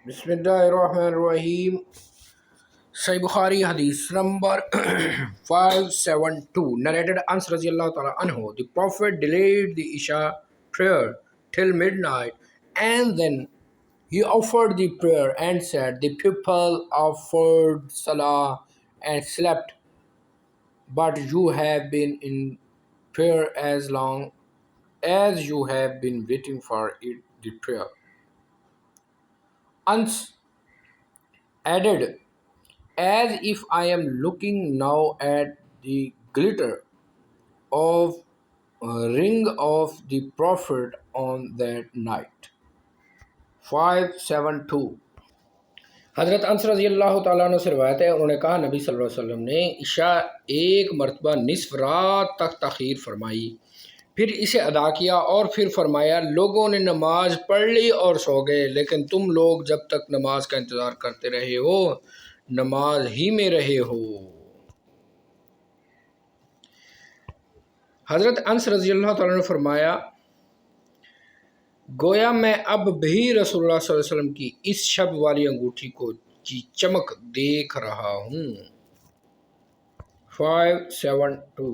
बिस्मिल्लाहिर्रहमानिर्रहीम। सही बुखारी हदीस number 572 narrated Anas radiallahu ta'ala anhu, the Prophet delayed the Isha prayer till midnight, and then he offered the prayer and said, the people offered salla and slept, but you have been in prayer as long as you have been waiting for it, the prayer. Anas added, as if I am looking now at the glitter of ring of the Prophet on that night. 572 हज़रत अनस रज़ी अल्लाह तआला अन्हु से रवायत है, उन्होंने कहा नबी सल्लल्लाहु अलैहि वसल्लम ने इशा एक मरतबा निसफ रात तक तख़ीर फरमाई, फिर इसे अदा किया और फिर फरमाया, लोगों ने नमाज पढ़ ली और सो गए, लेकिन तुम लोग जब तक नमाज का इंतज़ार करते रहे हो नमाज ही में रहे हो। हज़रत अनस रज़ी अल्लाह तआला ने फरमाया, गोया मैं अब भी रसूलुल्लाह सल्लल्लाहु अलैहि वसल्लम की इस शब वाली अंगूठी को चमक देख रहा हूँ। 572